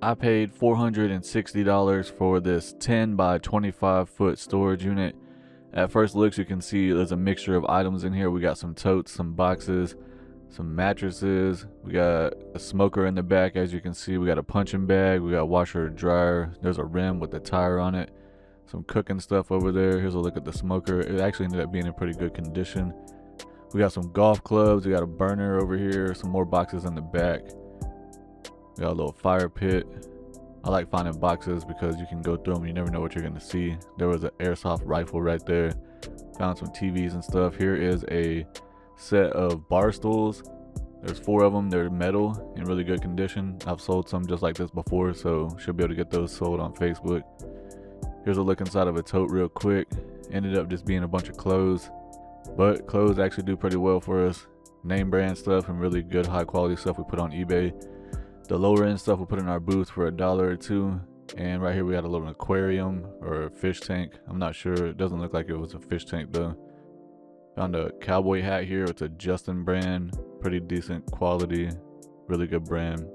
I paid $460 for this 10 by 25 foot storage unit. At first looks, you can see there's a mixture of items in here. We got some totes, some boxes, some mattresses. We got a smoker in the back, as you can see. We got a punching bag. We got washer and dryer. There's a rim with a tire on it. Some cooking stuff over there. Here's a look at the smoker. It actually ended up being in pretty good condition. We got some golf clubs. We got a burner over here. Some more boxes in the back. We got a little fire pit. I like finding boxes because you can go through them. You never know what you're going to see. There was an airsoft rifle right there. Found some TVs and stuff. Here is a set of bar stools. There's 4 of them. They're metal in really good condition. I've sold some just like this before, so should be able to get those sold on Facebook. Here's a look inside of a tote real quick. Ended up just being a bunch of clothes, but clothes actually do pretty well for us. Name brand stuff and really good high quality stuff we put on eBay. The lower end stuff we put in our booth for $1 or $2. And right here we got a little aquarium or a fish tank. I'm not sure. It doesn't look like it was a fish tank though. Found a cowboy hat here. It's a Justin brand. Pretty decent quality. Really good brand.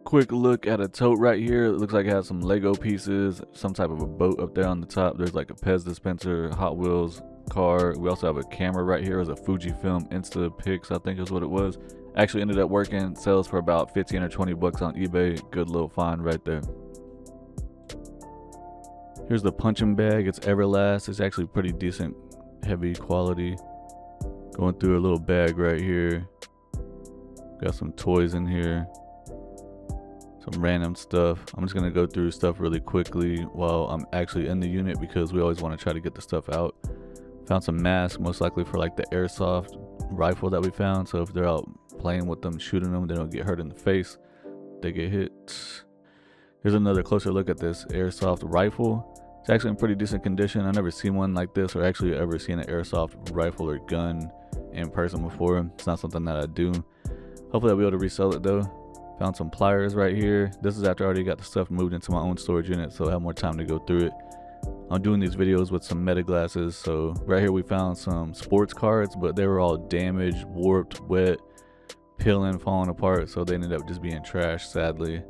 Quick look at a tote right here. It looks like it has some Lego pieces. Some type of a boat up there on the top. There's like a Pez dispenser, Hot Wheels car. We also have a camera right here. It's a Fujifilm Instapix, I think is what it was. Actually ended up working. Sells for about 15 or 20 bucks on eBay. Good little find right there. Here's the punching bag. It's Everlast. It's actually pretty decent, heavy quality. Going through a little bag right here. Got some toys in here. Some random stuff. I'm just gonna go through stuff really quickly while I'm actually in the unit because we always want to try to get the stuff out. Found some masks, most likely for like the airsoft rifle that we found. So if they're out playing with them, shooting them, they don't get hurt in the face. They get hit. Here's another closer look at this airsoft rifle. It's actually in pretty decent condition. I've never seen one like this or actually ever seen an airsoft rifle or gun in person before. It's not something that I do. Hopefully I'll be able to resell it though. Found some pliers right here. This is after I already got the stuff moved into my own storage unit, so I have more time to go through it. I'm doing these videos with some meta glasses. So right here we found some sports cards, but they were all damaged, warped, wet, peeling, falling apart, so they ended up just being trash, sadly.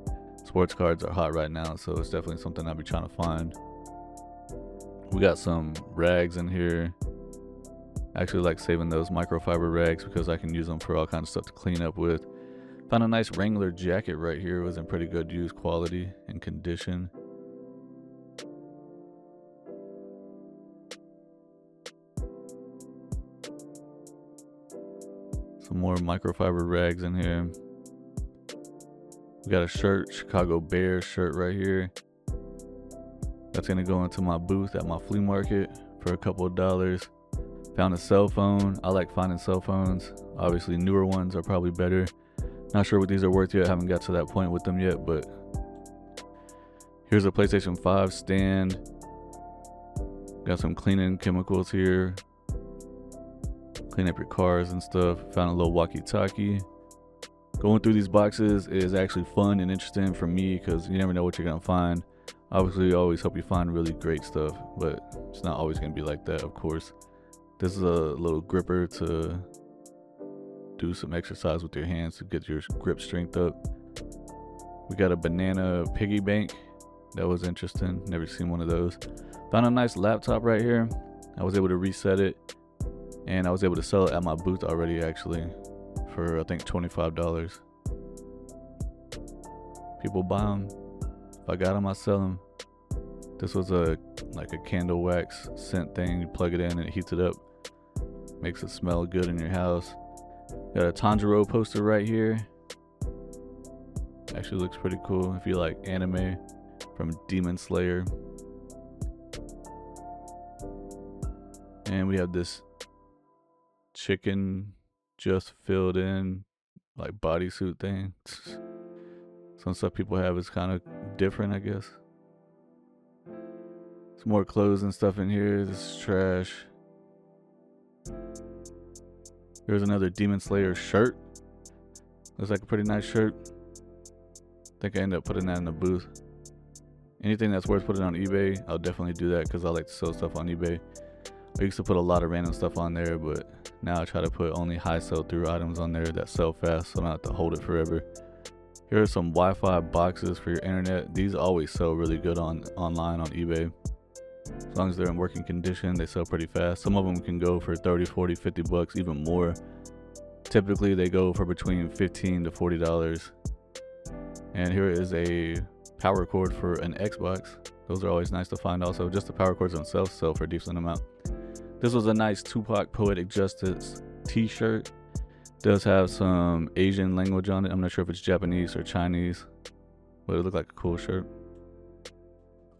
Sports cards are hot right now, so it's definitely something I'll be trying to find. We got some rags in here. I actually like saving those microfiber rags because I can use them for all kinds of stuff to clean up with. Found a nice Wrangler jacket right here. It was in pretty good use quality and condition. Some more microfiber rags in here. We got a shirt, Chicago Bears shirt right here. That's gonna go into my booth at my flea market for a couple of dollars. Found a cell phone. I like finding cell phones. Obviously newer ones are probably better. Not sure what these are worth yet. I haven't got to that point with them yet, but here's a PlayStation 5 stand. Got some cleaning chemicals here. Clean up your cars and stuff. Found a little walkie-talkie. Going through these boxes is actually fun and interesting for me because you never know what you're gonna find. Obviously, you always hope you find really great stuff, but it's not always gonna be like that, of course. This is a little gripper to do some exercise with your hands to get your grip strength up. We got a banana piggy bank. That was interesting. Never seen one of those. Found a nice laptop right here. I was able to reset it, and I was able to sell it at my booth already, actually, for I think $25. People buy them. If I got them, I sell them. This was like a candle wax scent thing. You plug it in and it heats it up. Makes it smell good in your house. Got a Tanjiro poster right here. Actually looks pretty cool if you like anime, from Demon Slayer. And we have this chicken just filled in like bodysuit thing. Some stuff people have is kind of different, I guess. Some more clothes and stuff in here. This is trash. Here's another Demon Slayer shirt. Looks like a pretty nice shirt. I think I ended up putting that in the booth. Anything that's worth putting on eBay, I'll definitely do that because I like to sell stuff on eBay. I used to put a lot of random stuff on there, but now I try to put only high sell through items on there that sell fast so I don't have to hold it forever. Here are some Wi-Fi boxes for your internet. These always sell really good online on eBay. As long as they're in working condition, they sell pretty fast. Some of them can go for 30, 40, 50 bucks, even more. Typically they go for between $15 to $40. And here is a power cord for an Xbox. Those are always nice to find also. Just the power cords themselves sell for a decent amount. This was a nice Tupac Poetic Justice t-shirt. Does have some Asian language on it. I'm not sure if it's Japanese or Chinese, but it looked like a cool shirt.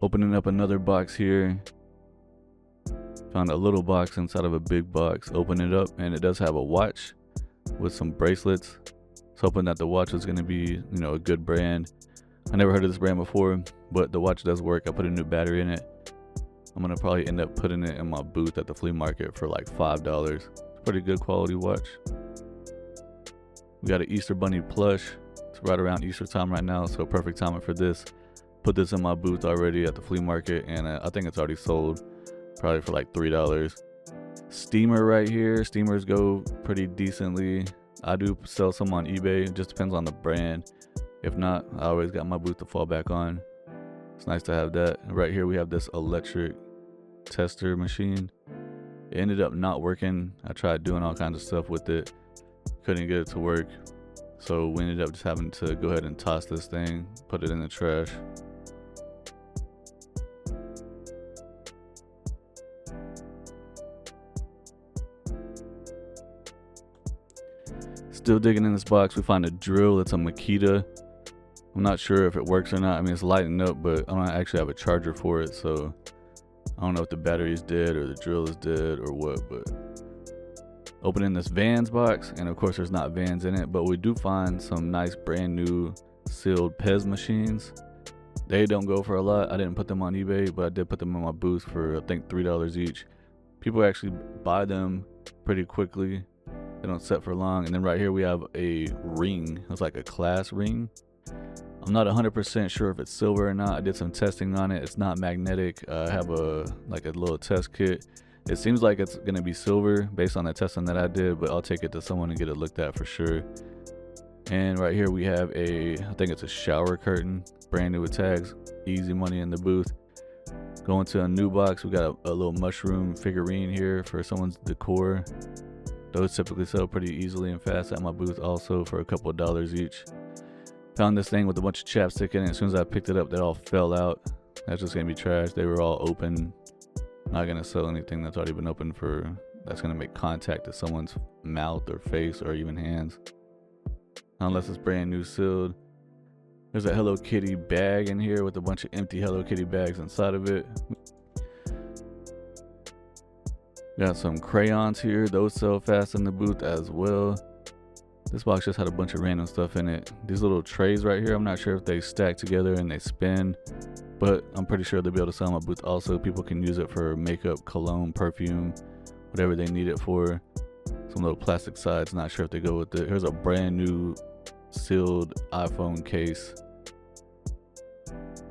Opening up another box here. Found a little box inside of a big box. Open it up and it does have a watch with some bracelets. I was hoping that the watch was going to be, a good brand. I never heard of this brand before, but the watch does work. I put a new battery in it. I'm going to probably end up putting it in my booth at the flea market for like $5. It's a pretty good quality watch. We got an Easter Bunny plush. It's right around Easter time right now, so perfect timing for this. Put this in my booth already at the flea market, and I think it's already sold, probably for like $3. Steamer right here. Steamers go pretty decently. I do sell some on eBay. It just depends on the brand. If not, I always got my booth to fall back on. It's nice to have that. Right here we have this electric tester machine. It ended up not working. I tried doing all kinds of stuff with it. Couldn't get it to work. So we ended up just having to go ahead and toss this thing, put it in the trash. Still digging in this box, we find a drill. It's a Makita. I'm not sure if it works or not. I mean, it's lighting up, but I don't actually have a charger for it, so I don't know if the battery is dead or the drill is dead or what. But opening this Vans box, and of course there's not Vans in it, but we do find some nice brand new sealed Pez machines. They don't go for a lot. I didn't put them on eBay, but I did put them in my booth for I think $3 each. People actually buy them pretty quickly. They don't set for long. And then right here we have a ring. It's like a class ring. I'm not 100% sure if it's silver or not. I did some testing on it. It's not magnetic. I have a little test kit. It seems like it's gonna be silver based on the testing that I did, but I'll take it to someone and get it looked at for sure. And right here we have I think it's a shower curtain, brand new with tags. Easy money in the booth. Going to a new box, we got a little mushroom figurine here for someone's decor. Those typically sell pretty easily and fast at my booth also for a couple of dollars each. Found this thing with a bunch of chapstick in it. As soon as I picked it up, that all fell out. That's just gonna be trash. They were all open. Not gonna sell anything that's already been open that's gonna make contact to someone's mouth or face or even hands. Unless it's brand new sealed. There's a Hello Kitty bag in here with a bunch of empty Hello Kitty bags inside of it. Got some crayons here. Those sell fast in the booth as well. This box just had a bunch of random stuff in it. These little trays right here, I'm not sure if they stack together and they spin, but I'm pretty sure they'll be able to sell in my booth also. People can use it for makeup, cologne, perfume, whatever they need it for. Some little plastic sides, not sure if they go with it. Here's a brand new sealed iPhone case.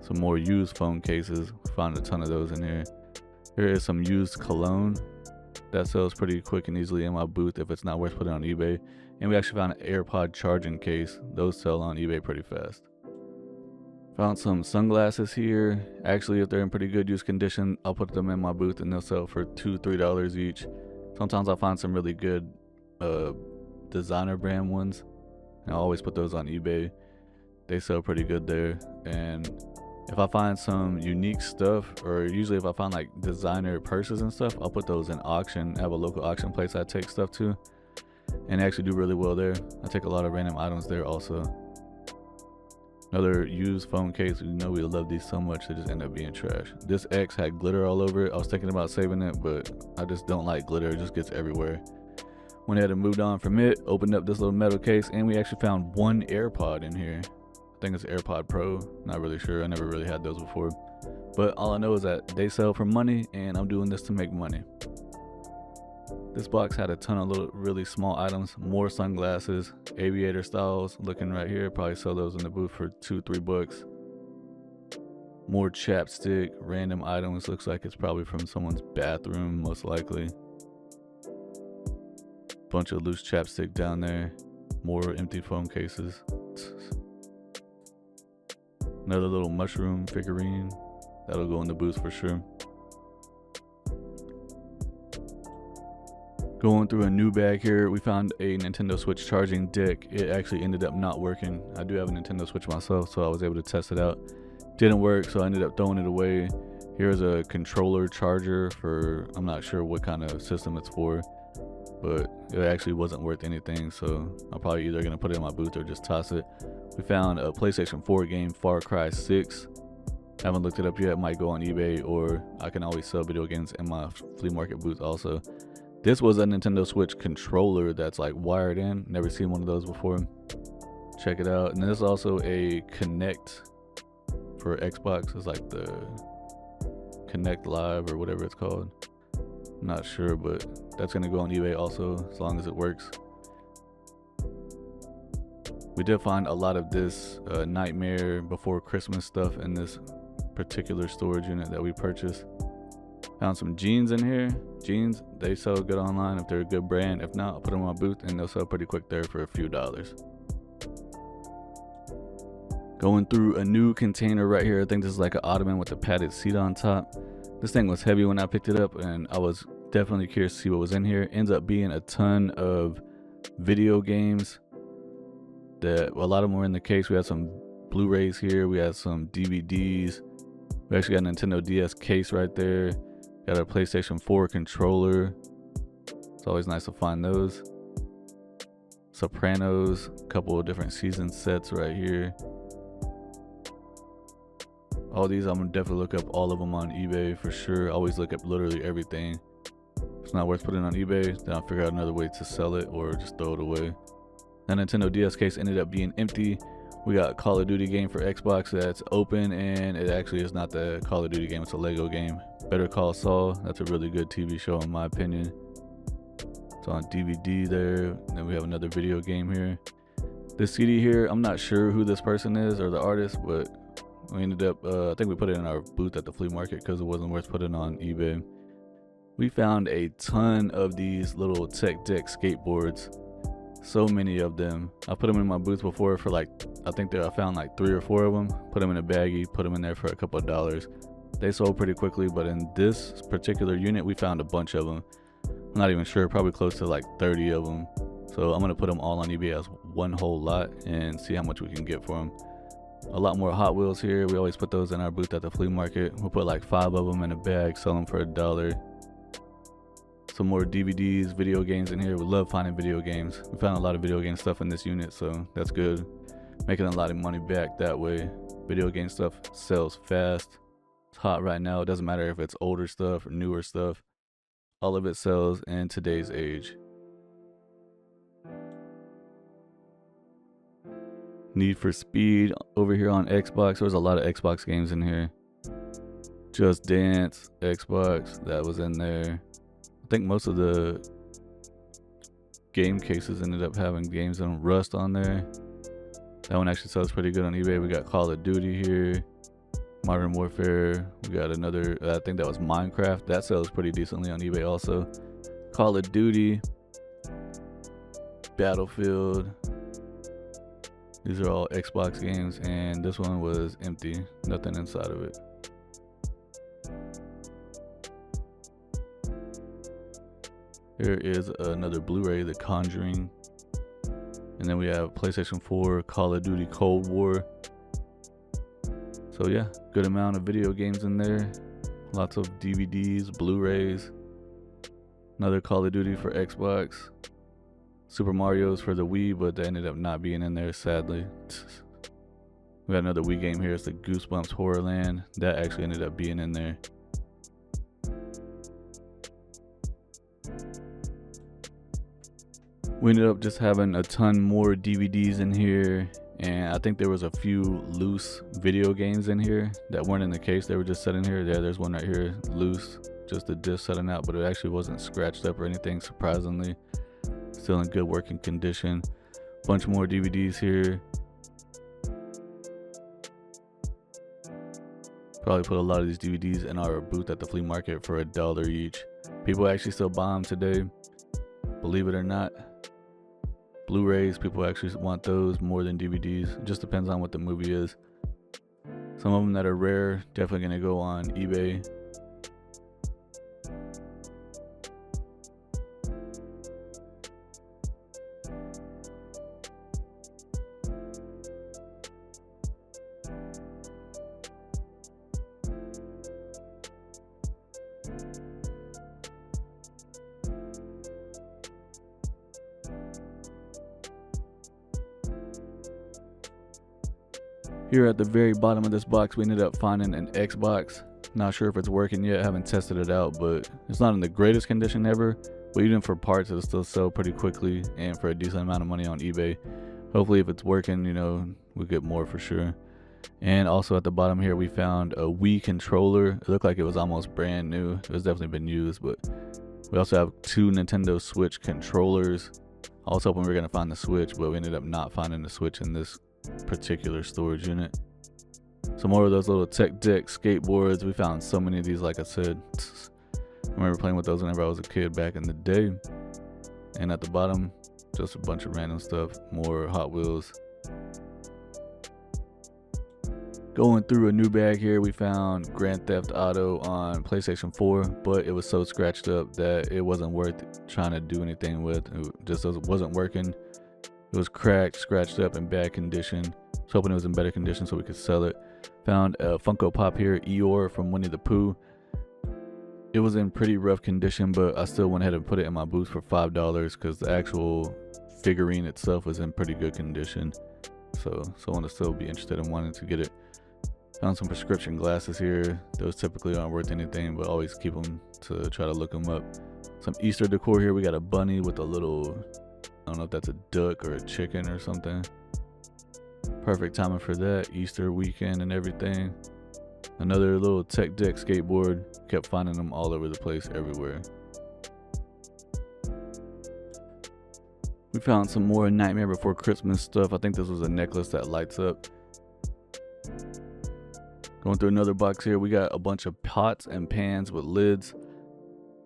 Some more used phone cases. Found a ton of those in here. Here is some used cologne. That sells pretty quick and easily in my booth if it's not worth putting on eBay. And we actually found an AirPod charging case. Those sell on eBay pretty fast. Found some sunglasses here. Actually, if they're in pretty good use condition, I'll put them in my booth and they'll sell for $2, $3 each. Sometimes I'll find some really good designer brand ones. And I always put those on eBay. They sell pretty good there. And if I find some unique stuff, or usually if I find like designer purses and stuff, I'll put those in auction. I have a local auction place I take stuff to, and they actually do really well there. I take a lot of random items there also. Another used phone case. We love these so much, they just end up being trash. This X had glitter all over it. I was thinking about saving it, but I just don't like glitter. It just gets everywhere. Went ahead and moved on from it. Opened up this little metal case, and we actually found one AirPod in here. I think it's AirPod Pro, not really sure. I never really had those before, but all I know is that they sell for money and I'm doing this to make money. This box had a ton of little really small items, more sunglasses, aviator styles, looking right here. Probably sell those in the booth for $2, $3. More chapstick, random items. Looks like it's probably from someone's bathroom, most likely. Bunch of loose chapstick down there. More empty phone cases. Another little mushroom figurine. That'll go in the booth for sure. Going through a new bag here, we found a Nintendo Switch charging deck. It actually ended up not working. I do have a Nintendo Switch myself, so I was able to test it out. Didn't work, so I ended up throwing it away. Here's a controller charger for, I'm not sure what kind of system it's for, but it actually wasn't worth anything, so I'm probably either gonna put it in my booth or just toss it. We found a PlayStation 4 game, Far Cry 6. Haven't looked it up yet. Might go on eBay, or I can always sell video games in my flea market booth also. This was a Nintendo Switch controller that's like wired in. Never seen one of those before. Check it out. And there's also a Connect for Xbox. It's like the Connect Live or whatever it's called. I'm not sure, but that's gonna go on eBay also, as long as it works. We did find a lot of this Nightmare Before Christmas stuff in this particular storage unit that we purchased. Found some jeans in here. Jeans, they sell good online if they're a good brand. If not, I'll put them in my booth and they'll sell pretty quick there for a few dollars. Going through a new container right here. I think this is like an ottoman with a padded seat on top. This thing was heavy when I picked it up, and I was definitely curious to see what was in here. Ends up being a ton of video games. That a lot of them were in the case. We had some Blu-rays here. We had some DVDs. We actually got a Nintendo DS case right there. Got a PlayStation 4 controller. It's always nice to find those. Sopranos, a couple of different season sets right here. All these, I'm gonna definitely look up all of them on eBay for sure. Always look up literally everything. If it's not worth putting on eBay, then I'll figure out another way to sell it or just throw it away. That Nintendo DS case ended up being empty. We got a Call of Duty game for Xbox that's open, and it actually is not the Call of Duty game, it's a Lego game. Better Call Saul, that's a really good TV show in my opinion. It's on DVD there. And then we have another video game here. This CD here, I'm not sure who this person is or the artist, but we ended up, I think we put it in our booth at the flea market because it wasn't worth putting on eBay. We found a ton of these little tech deck skateboards. So many of them. I put them in my booth before for like, I think I found like 3 or 4 of them. Put them in a baggie, put them in there for a couple of dollars. They sold pretty quickly, but in this particular unit, we found a bunch of them. I'm not even sure, probably close to like 30 of them. So I'm gonna put them all on eBay as one whole lot and see how much we can get for them. A lot more Hot Wheels here. We always put those in our booth at the flea market. We'll put like 5 of them in a bag, sell them for $1. Some more DVDs, video games in here. We love finding video games. We found a lot of video game stuff in this unit, so that's good. Making a lot of money back that way. Video game stuff sells fast. It's hot right now. It doesn't matter if it's older stuff or newer stuff. All of it sells in today's age. Need for Speed over here on Xbox. There's a lot of Xbox games in here. Just Dance, Xbox, that was in there. I think most of the game cases ended up having games on Rust on there. That one actually sells pretty good on eBay. We got Call of Duty here, Modern Warfare. We got another, I think that was Minecraft. That sells pretty decently on eBay also. Call of Duty, Battlefield. These are all Xbox games, and this one was empty. Nothing inside of it. Here is another Blu-ray, The Conjuring. And then we have PlayStation 4, Call of Duty Cold War. So yeah, good amount of video games in there. Lots of DVDs, Blu-rays. Another Call of Duty for Xbox. Super Mario's for the Wii, but they ended up not being in there, sadly. We got another Wii game here. It's the Goosebumps Horrorland. That actually ended up being in there. We ended up just having a ton more DVDs in here, and I think there was a few loose video games in here that weren't in the case. They were just sitting here. Yeah, there's one right here, loose, just the disc setting out, but it actually wasn't scratched up or anything, surprisingly. Still in good working condition. Bunch more DVDs here. Probably put a lot of these DVDs in our booth at the flea market for $1 each. People actually still buy them today, believe it or not. Blu-rays, people actually want those more than DVDs. It just depends on what the movie is. Some of them that are rare, definitely gonna go on eBay. Here at the very bottom of this box, we ended up finding an Xbox. Not sure if it's working yet, haven't tested it out, but it's not in the greatest condition ever. But even for parts, it'll still sell pretty quickly and for a decent amount of money on eBay. Hopefully if it's working, you know, we'll get more for sure. And also at the bottom here, we found a Wii controller. It looked like it was almost brand new. It was definitely been used, but we also have 2 Nintendo Switch controllers. I was hoping we were gonna find the Switch, but we ended up not finding the Switch in this particular storage unit. Some more of those little tech deck skateboards. We found so many of these, like I said. I remember playing with those whenever I was a kid back in the day. And at the bottom, just a bunch of random stuff, more Hot Wheels. Going through a new bag here, we found Grand Theft Auto on PlayStation 4, but it was so scratched up that it wasn't worth trying to do anything with. It just wasn't working. It was cracked, scratched up, in bad condition. I was hoping it was in better condition so we could sell it. Found a Funko Pop here, Eeyore from Winnie the Pooh. It was in pretty rough condition, but I still went ahead and put it in my booth for $5 because the actual figurine itself was in pretty good condition. So someone will still be interested in wanting to get it. Found some prescription glasses here. Those typically aren't worth anything, but always keep them to try to look them up. Some Easter decor here. We got a bunny with a little, I don't know if that's a duck or a chicken or something. Perfect timing for that. Easter weekend and everything. Another little tech deck skateboard. Kept finding them all over the place, everywhere. We found some more Nightmare Before Christmas stuff. I think this was a necklace that lights up. Going through another box here, we got a bunch of pots and pans with lids.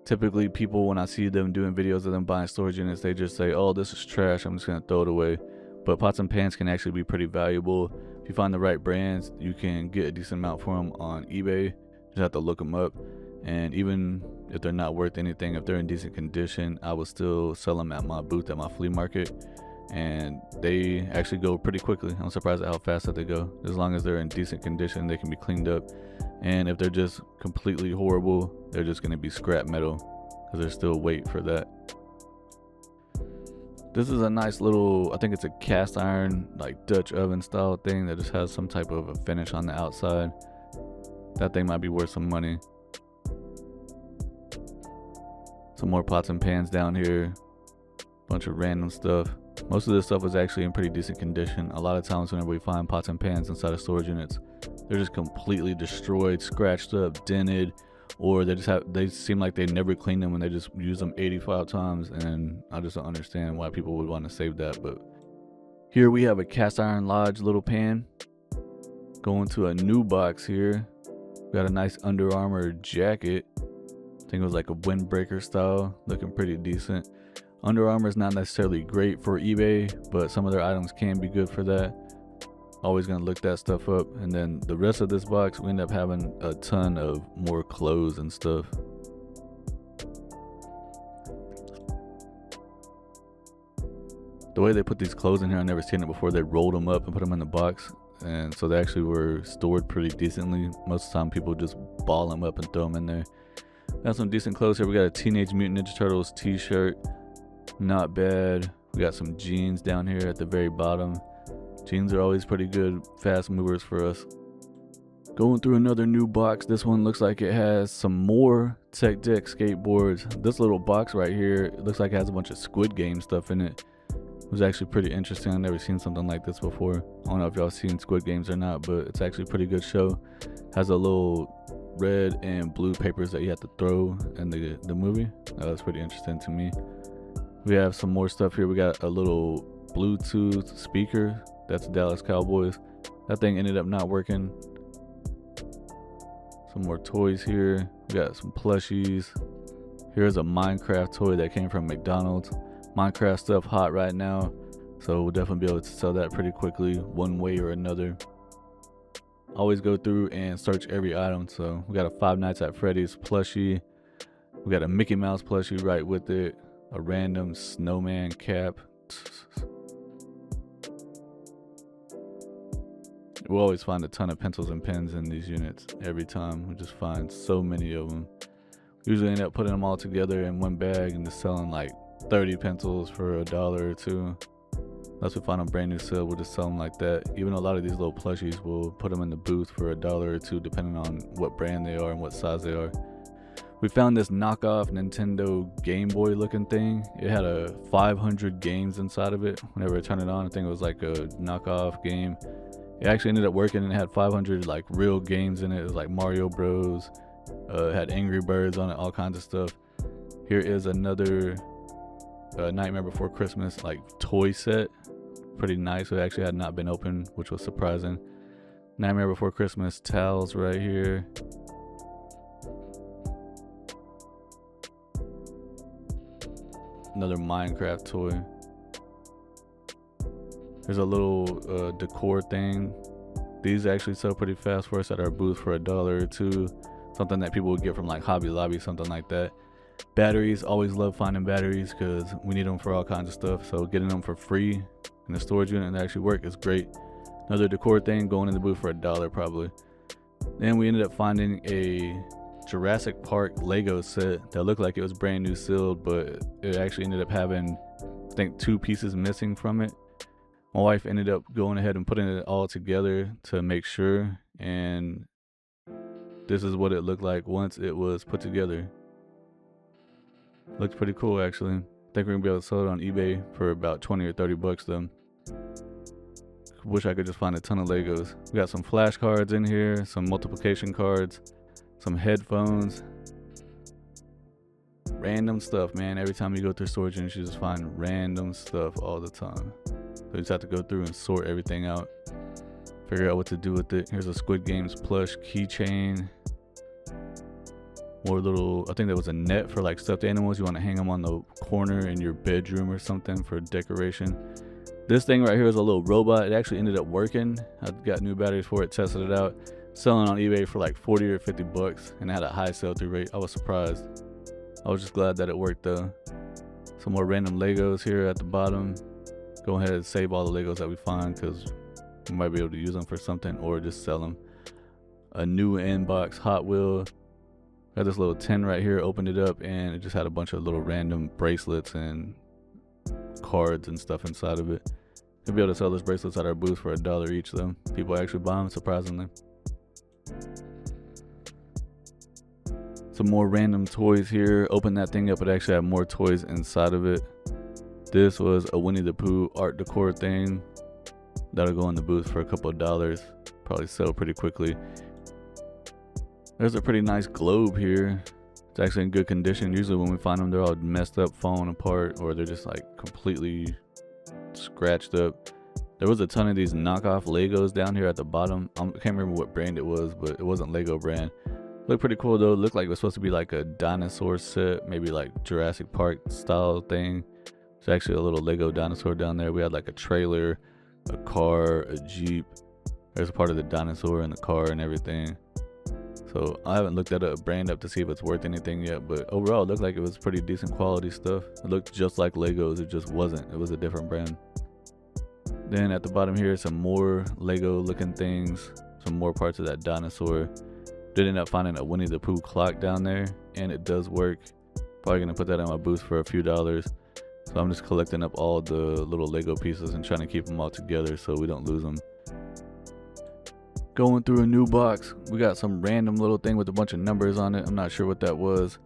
Typically people, when I see them doing videos of them buying storage units, they just say, oh, this is trash, I'm just gonna throw it away. But pots and pans can actually be pretty valuable. If you find the right brands, you can get a decent amount for them on eBay. Just have to look them up. And even if they're not worth anything, if they're in decent condition, I will still sell them at my booth at my flea market. And they actually go pretty quickly. I'm surprised at how fast that they go. As long as they're in decent condition, they can be cleaned up. And if they're just completely horrible, they're just going to be scrap metal because there's still weight for that. This is a nice little, I think it's a cast iron, like Dutch oven style thing that just has some type of a finish on the outside. That thing might be worth some money. Some more pots and pans down here. Bunch of random stuff. Most of this stuff is actually in pretty decent condition. A lot of times whenever we find pots and pans inside of storage units, they're just completely destroyed, scratched up, dented, or they seem like they never clean them when they just use them 85 times, and I just don't understand why people would want to save that. But here we have a cast iron lodge little pan. Going to a new box here. Got a nice Under Armour jacket. I think it was like a windbreaker style, looking pretty decent. Under Armour is not necessarily great for eBay, but some of their items can be good for that. Always gonna look that stuff up. And then the rest of this box, we end up having a ton of more clothes and stuff. The way they put these clothes in here, I've never seen it before. They rolled them up and put them in the box, and so they actually were stored pretty decently. Most of the time people just ball them up and throw them in there. Got some decent clothes here. We got a Teenage Mutant Ninja Turtles t-shirt, not bad. We got some jeans down here at the very bottom. Jeans are always pretty good fast movers for us. Going through another new box. This one looks like it has some more tech deck skateboards. This little box right here, it looks like it has a bunch of Squid Game stuff in it. It was actually pretty interesting. I've never seen something like this before. I don't know if y'all seen Squid Games or not, but it's actually a pretty good show. Has a little red and blue papers that you have to throw in the movie. That was pretty interesting to me. We have some more stuff here. We got a little Bluetooth speaker. That's Dallas Cowboys. That thing ended up not working. Some more toys here. We got some plushies. Here's a Minecraft toy that came from McDonald's. Minecraft stuff hot right now, so we'll definitely be able to sell that pretty quickly one way or another. always go through and search every item. So we got a Five Nights at Freddy's plushie. We got a Mickey Mouse plushie right with it. A random snowman cap. We'll always find a ton of pencils and pens in these units every time. We just find so many of them. Usually end up putting them all together in one bag and just selling like 30 pencils for $1 or $2. Unless we find them brand new sale, we'll just sell them like that. Even a lot of these little plushies, we'll put them in the booth for $1 or $2 depending on what brand they are and what size they are. We found this knockoff Nintendo Game Boy looking thing. It had 500 games inside of it. Whenever I turned it on, I think it was like a knockoff game. It actually ended up working and it had 500 like real games in it. It was like Mario Bros. It had Angry Birds on it, all kinds of stuff. Here is another Nightmare Before Christmas like toy set. Pretty nice. It actually had not been opened, which was surprising. Nightmare Before Christmas towels right here. Another Minecraft toy. There's a little decor thing. These actually sell pretty fast for us at our booth for $1 or $2. Something that people would get from like Hobby Lobby, something like that. Batteries, always love finding batteries because we need them for all kinds of stuff. So getting them for free in the storage unit and they actually work is great. Another decor thing, going in the booth for $1 probably. Then we ended up finding a Jurassic Park Lego set that looked like it was brand new sealed, but it actually ended up having, I think, 2 pieces missing from it. My wife ended up going ahead and putting it all together to make sure, and this is what it looked like once it was put together. Looks pretty cool actually. I think we're gonna be able to sell it on eBay for about 20 or 30 bucks though. Wish I could just find a ton of Legos. We got some flashcards in here, some multiplication cards, some headphones. Random stuff, man. Every time you go through storage units, you just find random stuff all the time. So you just have to go through and sort everything out. Figure out what to do with it. Here's a Squid Games plush keychain. More little, I think there was a net for like stuffed animals. You want to hang them on the corner in your bedroom or something for decoration. This thing right here is a little robot. It actually ended up working. I got new batteries for it, tested it out. Selling on eBay for like 40 or 50 bucks and it had a high sell-through rate. I was surprised. I was just glad that it worked though. Some more random Legos here at the bottom. Go ahead and save all the Legos that we find because we might be able to use them for something or just sell them. A new inbox Hot Wheel. Got this little tin right here, opened it up and it just had a bunch of little random bracelets and cards and stuff inside of it. We'll be able to sell those bracelets at our booth for $1 each though. People actually buy them, surprisingly. Some more random toys here. Open that thing up, it actually had more toys inside of it. This was a Winnie the Pooh art decor thing. That'll go in the booth for a couple of dollars. Probably sell pretty quickly. There's a pretty nice globe here. It's actually in good condition. Usually when we find them, they're all messed up, falling apart, or they're just like completely scratched up. There was a ton of these knockoff Legos down here at the bottom. I can't remember what brand it was, but it wasn't Lego brand. Looked pretty cool though. It looked like it was supposed to be like a dinosaur set, maybe like Jurassic Park style thing. It's actually a little Lego dinosaur down there. We had like a trailer, a car, a Jeep. There's a part of the dinosaur in the car and everything. So I haven't looked at a brand up to see if it's worth anything yet, but overall it looked like it was pretty decent quality stuff. It looked just like Legos, it just wasn't. It was a different brand. Then at the bottom here, some more Lego looking things, some more parts of that dinosaur. Did end up finding a Winnie the Pooh clock down there, and it does work. Probably gonna put that in my booth for a few dollars. So I'm just collecting up all the little Lego pieces and trying to keep them all together so we don't lose them. Going through a new box, we got some random little thing with a bunch of numbers on it. I'm not sure what that was.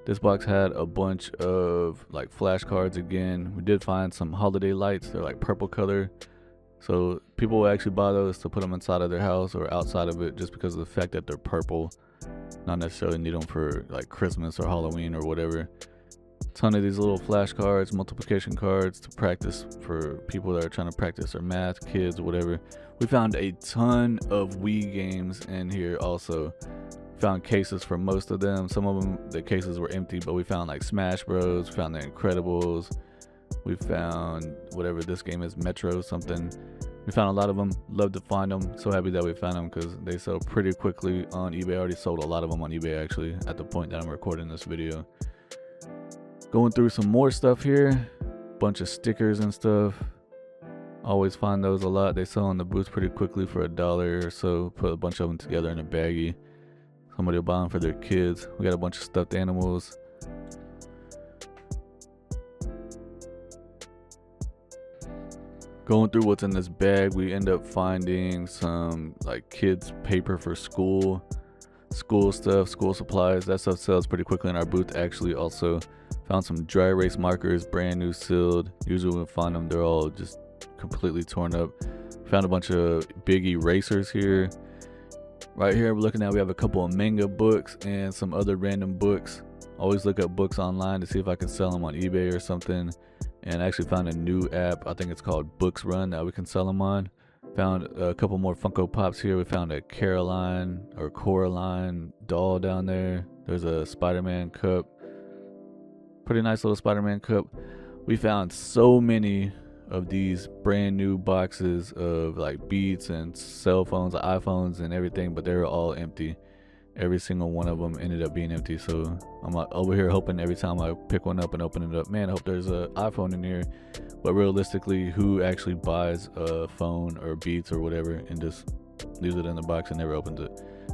This box had a bunch of like flashcards again. We did find some holiday lights. They're like purple color. So people will actually buy those to put them inside of their house or outside of it just because of the fact that they're purple. Not necessarily need them for like Christmas or Halloween or whatever. Ton of these little flashcards, multiplication cards to practice for people that are trying to practice their math, kids, whatever. We found a ton of Wii games in here also. Found cases for most of them. Some of them, the cases were empty, but we found like Smash Bros. We found The Incredibles. We found whatever this game is, Metro something. We found a lot of them. Love to find them. So happy that we found them because they sell pretty quickly on eBay. I already sold a lot of them on eBay actually at the point that I'm recording this video. Going through some more stuff here. Bunch of stickers and stuff. Always find those a lot. They sell on the booth pretty quickly for $1 or so. Put a bunch of them together in a baggie. Somebody will buy them for their kids. We got a bunch of stuffed animals. Going through what's in this bag, we end up finding some like kids paper for school stuff, school supplies. That stuff sells pretty quickly in our booth. Actually, also found some dry erase markers, brand new sealed. Usually when we find them, they're all just completely torn up. Found a bunch of big erasers here. Right here we're looking at, we have a couple of manga books and some other random books. Always look up books online to see if I can sell them on eBay or something. And I actually found a new app, I think it's called Books Run, that we can sell them on. Found a couple more Funko Pops here. We found a Caroline or Coraline doll down there. There's a Spider-Man cup. Pretty nice little Spider-Man cup. We found so many of these brand new boxes of like Beats and cell phones, iPhones and everything, but they're all empty. Every single one of them ended up being empty. So I'm over here hoping every time I pick one up and open it up, man, I hope there's an iPhone in here. But realistically, who actually buys a phone or Beats or whatever and just leaves it in the box and never opens it?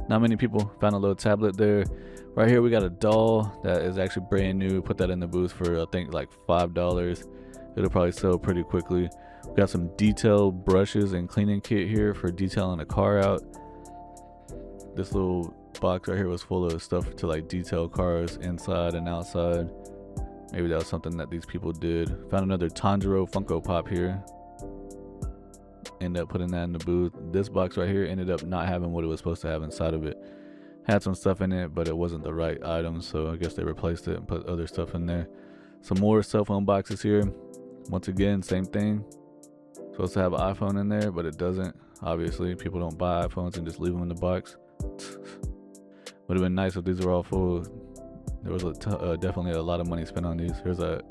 Not many people. Found a little tablet there. Right here we got a doll that is actually brand new. Put that in the booth for I think like $5. It'll probably sell pretty quickly. We got some detail brushes and cleaning kit here for detailing a car out. This little box right here was full of stuff to like detail cars inside and outside. Maybe that was something that these people did. Found another Tanjiro Funko Pop here. Ended up putting that in the booth. This box right here ended up not having what it was supposed to have inside of it. Had some stuff in it, but it wasn't the right item, so I guess they replaced it and put other stuff in there. Some more cell phone boxes here. Once again, same thing. Supposed to have an iPhone in there, but it doesn't. Obviously, people don't buy iPhones and just leave them in the box. Would have been nice if these were all full. There was definitely a lot of money spent on these. Here's a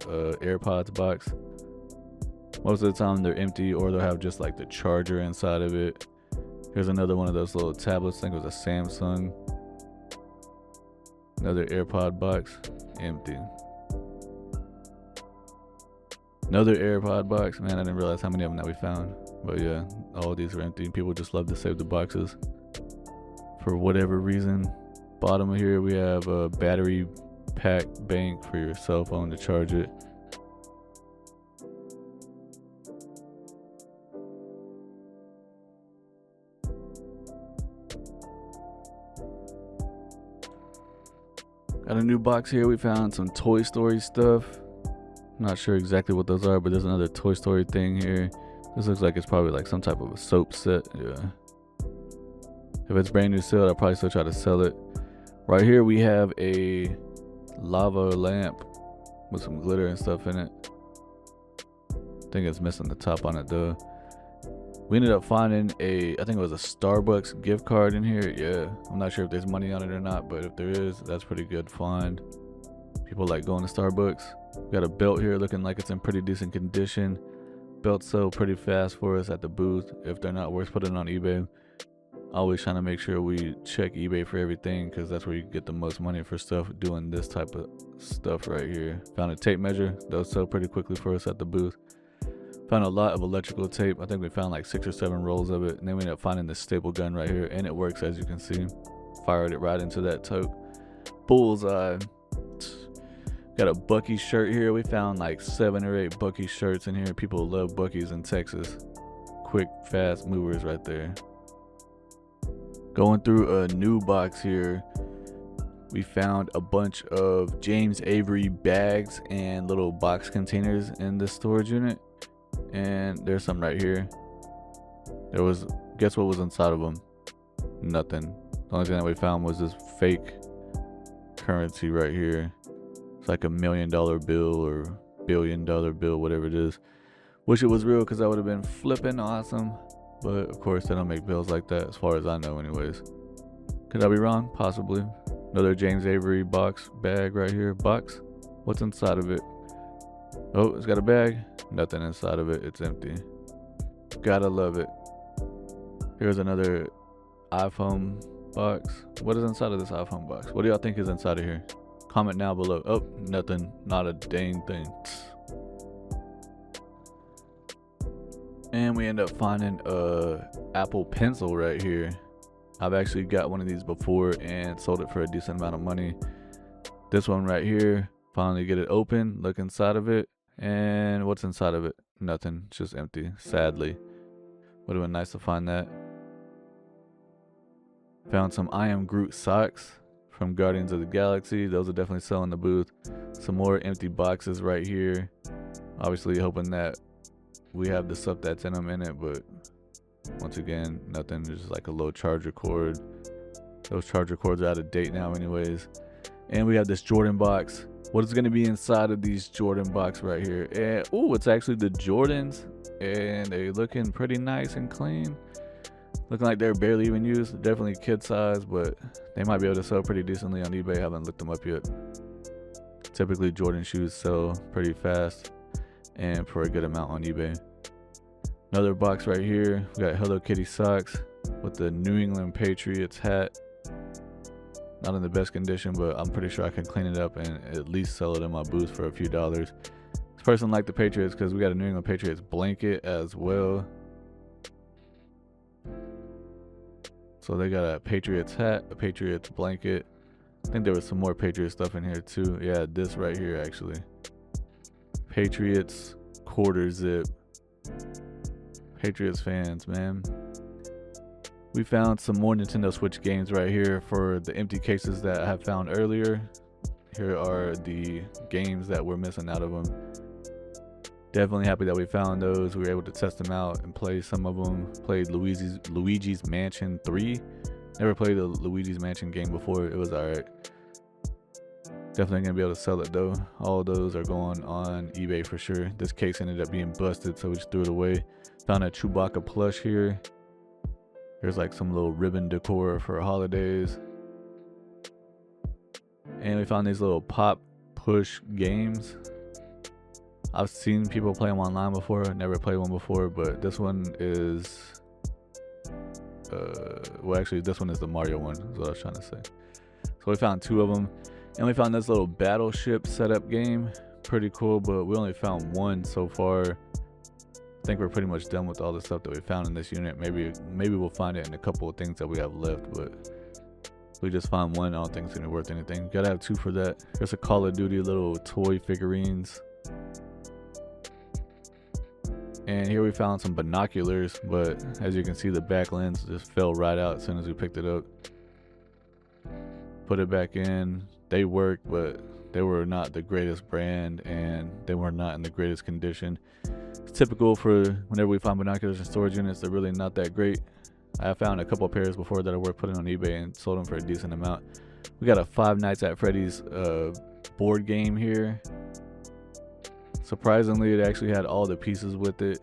AirPods box. Most of the time they're empty, or they'll have just like the charger inside of it. Here's another one of those little tablets. I think it was a Samsung. Another AirPod box, empty. Another AirPod box. Man, I didn't realize how many of them that we found. But yeah, all of these are empty. People just love to save the boxes for whatever reason. Bottom of here we have a battery pack bank for your cell phone to charge it. Got a new box here. We found some Toy Story stuff. Not sure exactly what those are, but there's another Toy Story thing here. This looks like it's probably like some type of a soap set. Yeah. If it's brand new sealed, I'll probably still try to sell it. Right here we have a lava lamp with some glitter and stuff in it. I think it's missing the top on it though. We ended up finding I think it was a Starbucks gift card in here. Yeah, I'm not sure if there's money on it or not, but if there is, that's pretty good find. People like going to Starbucks. We got a belt here looking like it's in pretty decent condition. Belts sell pretty fast for us at the booth. If they're not worth putting on eBay. Always trying to make sure we check eBay for everything, because that's where you get the most money for stuff doing this type of stuff right here. Found a tape measure. Those sell pretty quickly for us at the booth. Found a lot of electrical tape. I think we found like 6 or 7 rolls of it, and then we ended up finding this staple gun right here, and it works, as you can see. Fired it right into that tote. Bullseye. Got a Bucky shirt here. We found like 7 or 8 Bucky shirts in here. People love Bucky's in Texas. Quick, fast movers right there. Going through a new box here, we found a bunch of James Avery bags and little box containers in this storage unit. And there's some right here. There was, guess what was inside of them? Nothing. The only thing that we found was this fake currency right here. It's like $1 million bill or $1 billion bill, whatever it is. Wish it was real, because that would have been flipping awesome. But of course they don't make bills like that, as far as I know anyways. Could I be wrong? Possibly. Another James Avery box bag right here. Box? What's inside of it? Oh, it's got a bag. Nothing inside of it. It's empty. Gotta love it. Here's another iPhone box. What is inside of this iPhone box? What do y'all think is inside of here? Comment now below. Oh, nothing. Not a dang thing. And we end up finding a Apple Pencil right here. I've actually got one of these before and sold it for a decent amount of money. This one right here, finally get it open, look inside of it, and what's inside of it? Nothing, it's just empty, sadly. Would have been nice to find that. Found some I Am Groot socks from Guardians of the Galaxy. Those are definitely selling the booth. Some more empty boxes right here. Obviously hoping that we have the stuff that's in them in it, but once again, nothing. Just like a little charger cord. Those charger cords are out of date now anyways. And we have this Jordan box. What is going to be inside of these Jordan box right here? And oh, it's actually the Jordans, and they're looking pretty nice and clean. Looking like they're barely even used. Definitely kid size, but they might be able to sell pretty decently on eBay. Haven't looked them up yet. Typically Jordan shoes sell pretty fast and for a good amount on eBay. Another box right here. We got Hello Kitty socks with the New England Patriots hat. Not in the best condition, but I'm pretty sure I can clean it up and at least sell it in my booth for a few dollars. This person liked the Patriots because we got a New England Patriots blanket as well. So they got a Patriots hat, a Patriots blanket. I think there was some more Patriots stuff in here too. Yeah, this right here actually. Patriots quarter zip. Patriots fans, man. We found some more Nintendo Switch games right here for the empty cases that I have found earlier. Here are the games that we're missing out of them. Definitely happy that we found those. We were able to test them out and play some of them. Played Luigi's Mansion 3. Never played a Luigi's Mansion game before. It was alright. Definitely gonna be able to sell it though. All of those are going on eBay for sure. This case ended up being busted, so we just threw it away. Found a Chewbacca plush here. There's like some little ribbon decor for holidays. And we found these little pop push games. I've seen people play them online before. Never played one before, but this one is well, actually this one is the Mario one, is what I was trying to say. So we found two of them, and we found this little battleship setup game. Pretty cool, but we only found one so far. I think we're pretty much done with all the stuff that we found in this unit. Maybe we'll find it in a couple of things that we have left, but we just found one. I don't think it's gonna be worth anything. Gotta have two for that. There's a Call of Duty little toy figurines. And here we found some binoculars, but as you can see, the back lens just fell right out as soon as we picked it up. Put it back in. They worked, but they were not the greatest brand, and they were not in the greatest condition. It's typical for whenever we find binoculars in storage units, they're really not that great. I found a couple of pairs before that are worth putting on eBay and sold them for a decent amount. We got a Five Nights at Freddy's board game here. Surprisingly, it actually had all the pieces with it,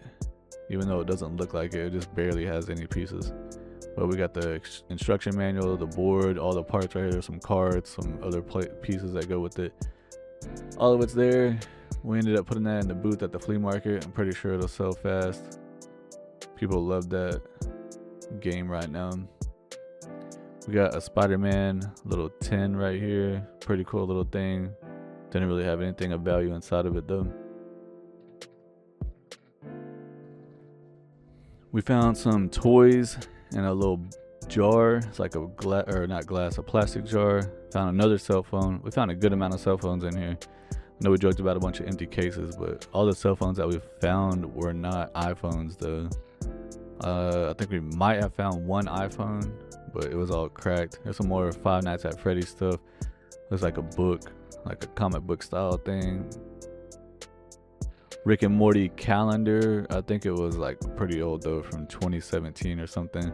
even though it doesn't look like it. It just barely has any pieces. But we got the instruction manual, the board, all the parts right here, some cards, some other pieces that go with it. All of it's there. We ended up putting that in the booth at the flea market. I'm pretty sure it'll sell fast. People love that game right now. We got a Spider-Man little tin right here. Pretty cool little thing. Didn't really have anything of value inside of it though. We found some toys in a little jar. It's like a a plastic jar. Found another cell phone. We found a good amount of cell phones in here. I know we joked about a bunch of empty cases, but all the cell phones that we found were not iPhones though. I think we might have found one iPhone, but it was all cracked. There's some more Five Nights at Freddy's stuff. Looks like a book, like a comic book style thing. Rick and Morty calendar. I think it was like pretty old though, from 2017 or something.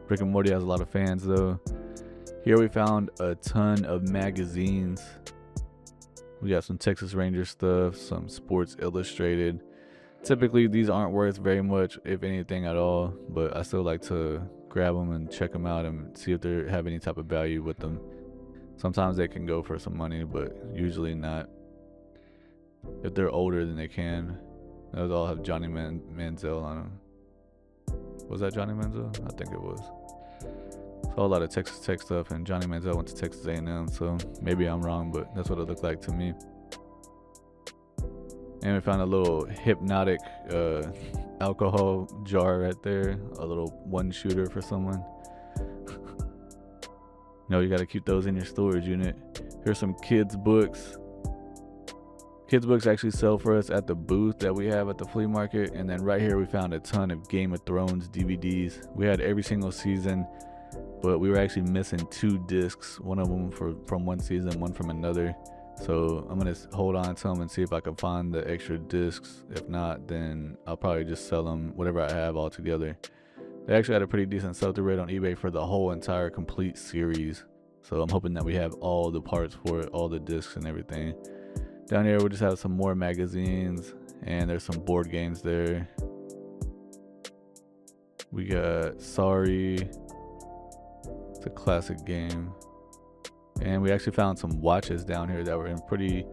Rick and Morty has a lot of fans though. Here we found a ton of magazines. We got some Texas Ranger stuff, some Sports Illustrated. Typically these aren't worth very much, if anything at all, but I still like to grab them and check them out and see if they have any type of value with them. Sometimes they can go for some money, but usually not. If they're older, then they can. Those all have Johnny Manziel on them. Was that Johnny Manziel? I think it was. Saw a lot of Texas Tech stuff, and Johnny Manziel went to Texas A&M, so maybe I'm wrong, but that's what it looked like to me. And we found a little hypnotic alcohol jar right there, a little one shooter for someone. No, you got to keep those in your storage unit. Here's some kids books. Kids books actually sell for us at the booth that we have at the flea market. And then right here we found a ton of Game of Thrones DVDs. We had every single season, but we were actually missing 2 discs, one of them from one season, one from another. So I'm gonna hold on to them and see if I can find the extra discs. If not, then I'll probably just sell them, whatever I have all together. They actually had a pretty decent sell-through rate on eBay for the whole entire complete series. So I'm hoping that we have all the parts for it, all the discs and everything. Down here we just have some more magazines, and there's some board games there. We got Sorry. It's a classic game. And we actually found some watches down here that were in pretty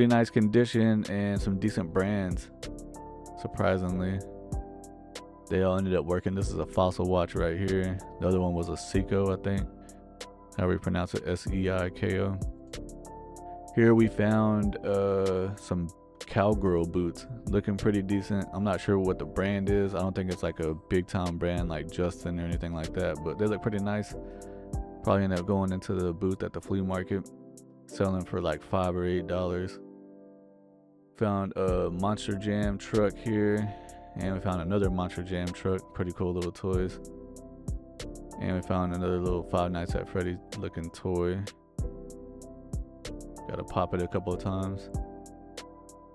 nice condition and some decent brands. Surprisingly, they all ended up working. This is a Fossil watch right here. The other one was a Seiko, I think. How we pronounce it, S-E-I-K-O. Here we found some cowgirl boots, looking pretty decent. I'm not sure what the brand is. I don't think it's like a big time brand like Justin or anything like that, but they look pretty nice. Probably end up going into the booth at the flea market, selling for like $5 or $8. Found a Monster Jam truck here, and we found another Monster Jam truck. Pretty cool little toys. And we found another little Five Nights at Freddy's looking toy. Gotta pop it a couple of times.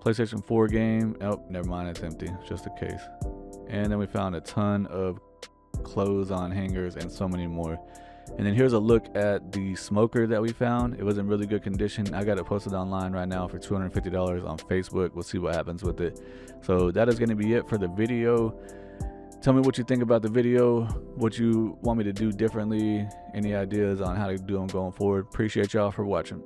PlayStation 4 game. Oh, never mind, it's empty, just a case. And then we found a ton of clothes on hangers and so many more. And then here's a look at the smoker that we found. It was in really good condition. I got it posted online right now for $250 on Facebook. We'll see what happens with it. So that is going to be it for the video. Tell me what you think about the video, what you want me to do differently, any ideas on how to do them going forward. Appreciate y'all for watching.